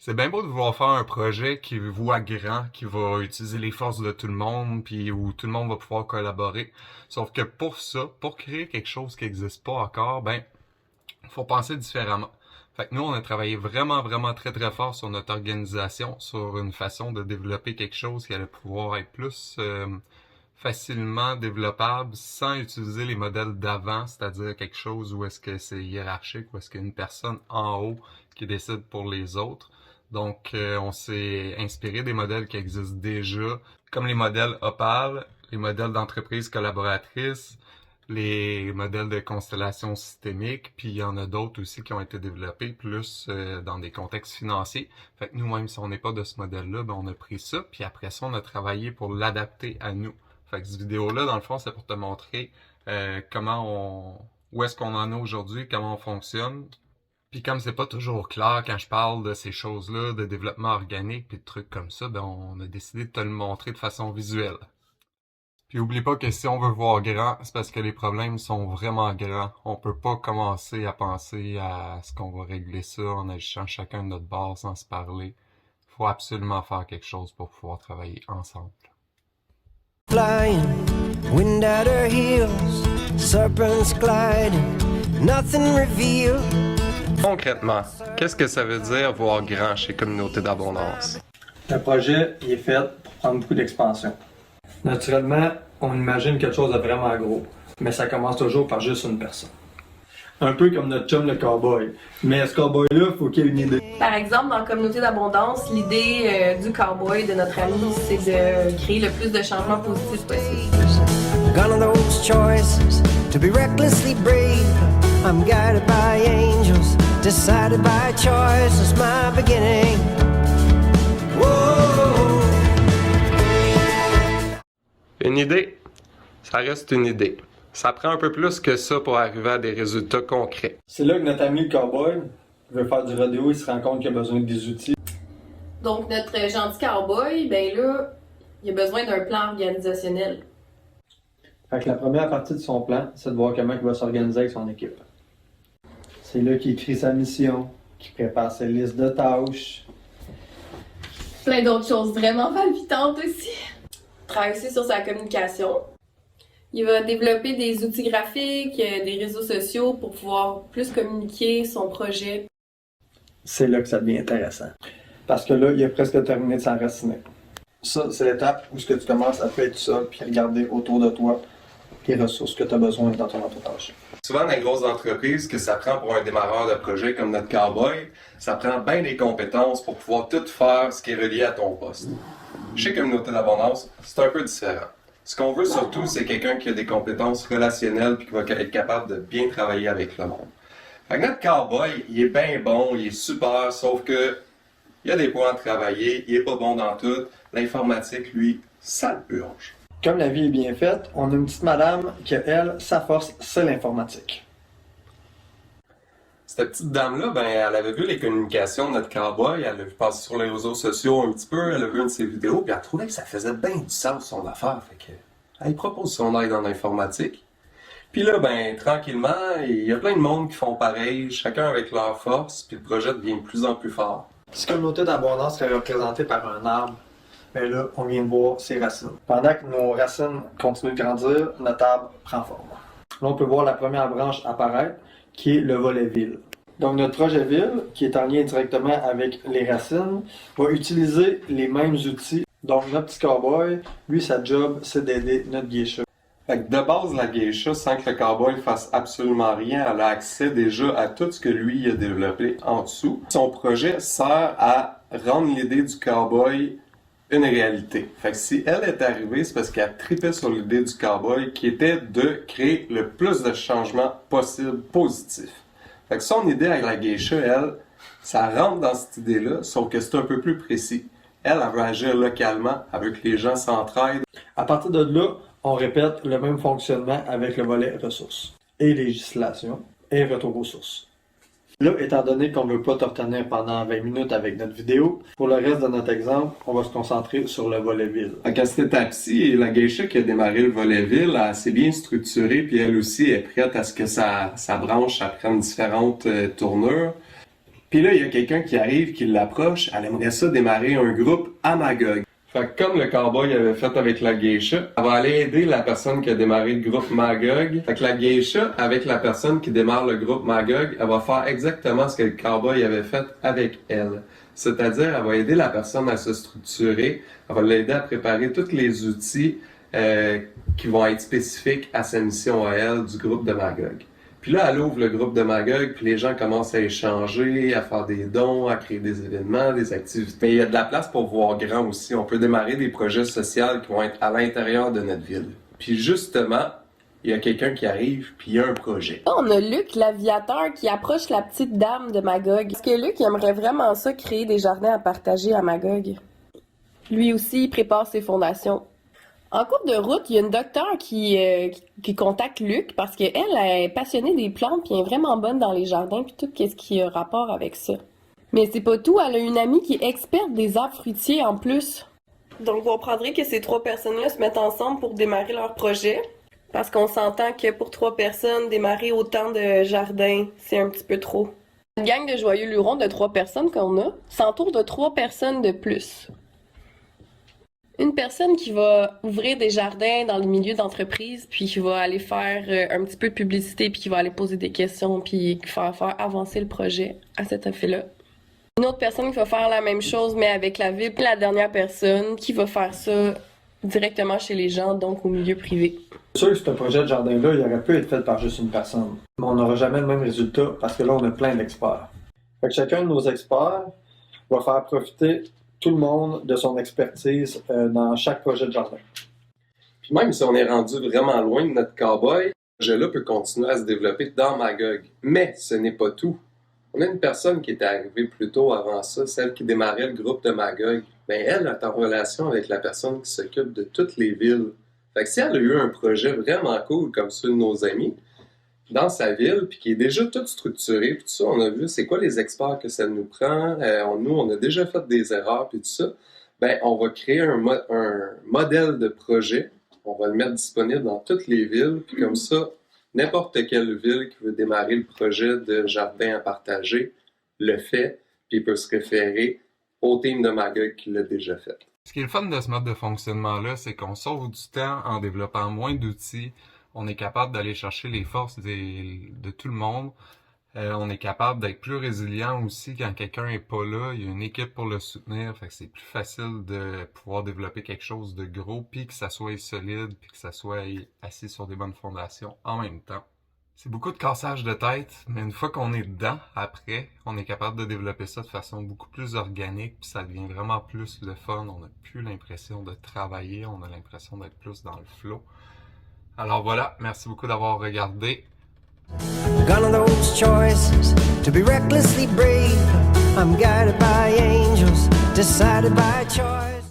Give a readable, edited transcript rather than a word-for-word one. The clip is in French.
C'est bien beau de vouloir faire un projet qui voit grand, qui va utiliser les forces de tout le monde, puis où tout le monde va pouvoir collaborer. Sauf que pour ça, pour créer quelque chose qui n'existe pas encore, ben, faut penser différemment. Fait que nous, on a travaillé vraiment très fort sur notre organisation, sur une façon de développer quelque chose qui allait pouvoir être plus facilement développable sans utiliser les modèles d'avant, c'est-à-dire quelque chose où est-ce que c'est hiérarchique, où est-ce qu'il y a une personne en haut qui décide pour les autres. Donc, on s'est inspiré des modèles qui existent déjà, comme les modèles Opal, les modèles d'entreprise collaboratrice, les modèles de constellation systémique, puis il y en a d'autres aussi qui ont été développés plus dans des contextes financiers. Fait que nous, même si on n'est pas de ce modèle-là, ben on a pris ça, puis après ça, on a travaillé pour l'adapter à nous. Fait que cette vidéo-là, dans le fond, c'est pour te montrer où est-ce qu'on en est aujourd'hui, comment on fonctionne. Puis comme c'est pas toujours clair quand je parle de ces choses-là, de développement organique puis de trucs comme ça, ben on a décidé de te le montrer de façon visuelle. Puis oublie pas que si on veut voir grand, c'est parce que les problèmes sont vraiment grands. On peut pas commencer à penser à ce qu'on va régler ça en agissant chacun de notre bord sans se parler. Faut absolument faire quelque chose pour pouvoir travailler ensemble. Flying, wind at her heels, serpents gliding, nothing revealed. Concrètement, qu'est-ce que ça veut dire voir grand chez Communauté d'Abondance? Le projet il est fait pour prendre beaucoup d'expansion. Naturellement, on imagine quelque chose de vraiment gros, mais ça commence toujours par juste une personne. Un peu comme notre chum le cowboy. Mais ce cowboy-là, il faut qu'il ait une idée. Par exemple, dans Communauté d'Abondance, l'idée du cowboy, de notre ami, c'est de créer le plus de changements positifs possible. Gone are those choices to be recklessly brave. I'm guided by angels, decided by choice is my beginning. Whoa. Une idée, ça reste une idée. Ça prend un peu plus que ça pour arriver à des résultats concrets. C'est là que notre ami le cowboy veut faire du rodéo, il se rend compte qu'il a besoin des outils. Donc, notre gentil cowboy, ben là, il a besoin d'un plan organisationnel. Fait que la première partie de son plan, c'est de voir comment il va s'organiser avec son équipe. C'est là qu'il écrit sa mission, qu'il prépare ses listes de tâches. Plein d'autres choses vraiment palpitantes aussi. Travaille aussi sur sa communication. Il va développer des outils graphiques, des réseaux sociaux pour pouvoir plus communiquer son projet. C'est là que ça devient intéressant. Parce que là, il a presque terminé de s'enraciner. Ça, c'est l'étape où tu commences à faire tout seul puis regarder autour de toi les ressources que tu as besoin dans ton entourage. Souvent, dans les grosses entreprises, que ça prend pour un démarreur de projet comme notre cowboy, ça prend bien des compétences pour pouvoir tout faire ce qui est relié à ton poste. Chez Communauté d'Abondance, c'est un peu différent. Ce qu'on veut surtout, c'est quelqu'un qui a des compétences relationnelles puis qui va être capable de bien travailler avec le monde. Fait que notre cowboy, il est bien bon, il est super, sauf que il a des points à travailler, il est pas bon dans tout. L'informatique, lui, ça le purge. Comme la vie est bien faite, on a une petite madame qui, elle, sa force, c'est l'informatique. Cette petite dame-là, ben, elle avait vu les communications de notre cowboy, elle a vu passer sur les réseaux sociaux un petit peu, elle a vu une de ses vidéos, puis elle trouvait que ça faisait bien du sens son affaire. Fait que, elle propose son aide en informatique. Puis là, ben, tranquillement, il y a plein de monde qui font pareil, chacun avec leur force, puis le projet devient de plus en plus fort. Si Communauté d'Abondance serait représentée par un arbre, ben là, on vient de voir ses racines. Pendant que nos racines continuent de grandir, notre arbre prend forme. Là, on peut voir la première branche apparaître, qui est le volet ville. Donc, notre projet ville, qui est en lien directement avec les racines, va utiliser les mêmes outils. Donc, notre petit cowboy, lui, sa job, c'est d'aider notre geisha. Fait que de base, la geisha, sans que le cowboy fasse absolument rien, elle a accès déjà à tout ce que lui a développé en dessous. Son projet sert à rendre l'idée du cowboy une réalité. Fait que si elle est arrivée, c'est parce qu'elle tripait sur l'idée du cowboy qui était de créer le plus de changements possible positifs. Fait que son idée avec la geisha, elle, ça rentre dans cette idée-là, sauf que c'est un peu plus précis. Elle veut agir localement, elle veut que les gens s'entraident. À partir de là, on répète le même fonctionnement avec le volet ressources et législation et retour aux sources. Là, étant donné qu'on ne veut pas te retenir pendant 20 minutes avec notre vidéo, pour le reste de notre exemple, on va se concentrer sur le volet ville. À cette étape-ci, la geisha qui a démarré le volet ville, elle s'est bien structurée, puis elle aussi est prête à ce que sa branche prenne différentes tournures. Puis là, il y a quelqu'un qui arrive, qui l'approche, elle aimerait ça démarrer un groupe à Magog. Fait que comme le cowboy avait fait avec la geisha, elle va aller aider la personne qui a démarré le groupe Magog. Fait que la geisha, avec la personne qui démarre le groupe Magog, elle va faire exactement ce que le cowboy avait fait avec elle. C'est-à-dire, elle va aider la personne à se structurer, elle va l'aider à préparer tous les outils qui vont être spécifiques à sa mission à elle du groupe de Magog. Puis là, elle ouvre le groupe de Magog, puis les gens commencent à échanger, à faire des dons, à créer des événements, des activités. Mais il y a de la place pour voir grand aussi. On peut démarrer des projets sociaux qui vont être à l'intérieur de notre ville. Puis justement, il y a quelqu'un qui arrive, puis il y a un projet. Là, on a Luc, l'aviateur, qui approche la petite dame de Magog. Parce que Luc, il aimerait vraiment ça, créer des jardins à partager à Magog. Lui aussi, il prépare ses fondations. En cours de route, il y a une docteure qui contacte Luc parce qu'elle est passionnée des plantes puis elle est vraiment bonne dans les jardins puis tout ce qui a rapport avec ça. Mais c'est pas tout, elle a une amie qui est experte des arbres fruitiers en plus. Donc vous comprendrez que ces 3 personnes-là se mettent ensemble pour démarrer leur projet. Parce qu'on s'entend que pour 3 personnes, démarrer autant de jardins, c'est un petit peu trop. Une gang de joyeux lurons de 3 personnes qu'on a s'entoure de 3 personnes de plus. Une personne qui va ouvrir des jardins dans les milieux d'entreprise, puis qui va aller faire un petit peu de publicité, puis qui va aller poser des questions, puis faire avancer le projet à cet effet-là. Une autre personne qui va faire la même chose, mais avec la ville. Puis la dernière personne qui va faire ça directement chez les gens, donc au milieu privé. C'est sûr que ce projet de jardin-là, il aurait pu être fait par juste une personne. Mais on n'aura jamais le même résultat parce que là, on a plein d'experts. Fait que chacun de nos experts va faire profiter tout le monde de son expertise dans chaque projet de jardin. Puis même si on est rendu vraiment loin de notre cowboy, ce projet-là peut continuer à se développer dans Magog. Mais ce n'est pas tout. On a une personne qui était arrivée plus tôt avant ça, celle qui démarrait le groupe de Magog. Ben elle est en relation avec la personne qui s'occupe de toutes les villes. Fait que si elle a eu un projet vraiment cool comme ceux de nos amis, dans sa ville, puis qui est déjà tout structuré, puis tout ça, on a vu c'est quoi les experts que ça nous prend, nous on a déjà fait des erreurs, puis tout ça, ben on va créer un modèle de projet, on va le mettre disponible dans toutes les villes, puis comme ça, n'importe quelle ville qui veut démarrer le projet de jardin à partager le fait, puis il peut se référer au team de Magog qui l'a déjà fait. Ce qui est le fun de ce mode de fonctionnement-là, c'est qu'on sauve du temps en développant moins d'outils. On est capable d'aller chercher les forces de tout le monde. On est capable d'être plus résilient aussi quand quelqu'un est pas là. Il y a une équipe pour le soutenir. Fait que c'est plus facile de pouvoir développer quelque chose de gros, puis que ça soit solide, puis que ça soit assis sur des bonnes fondations en même temps. C'est beaucoup de cassage de tête, mais une fois qu'on est dedans, après, on est capable de développer ça de façon beaucoup plus organique, puis ça devient vraiment plus le fun. On n'a plus l'impression de travailler, on a l'impression d'être plus dans le flow. Alors voilà, merci beaucoup d'avoir regardé. Gone are those choices to be recklessly brave. I'm guided by angels, decided by choice.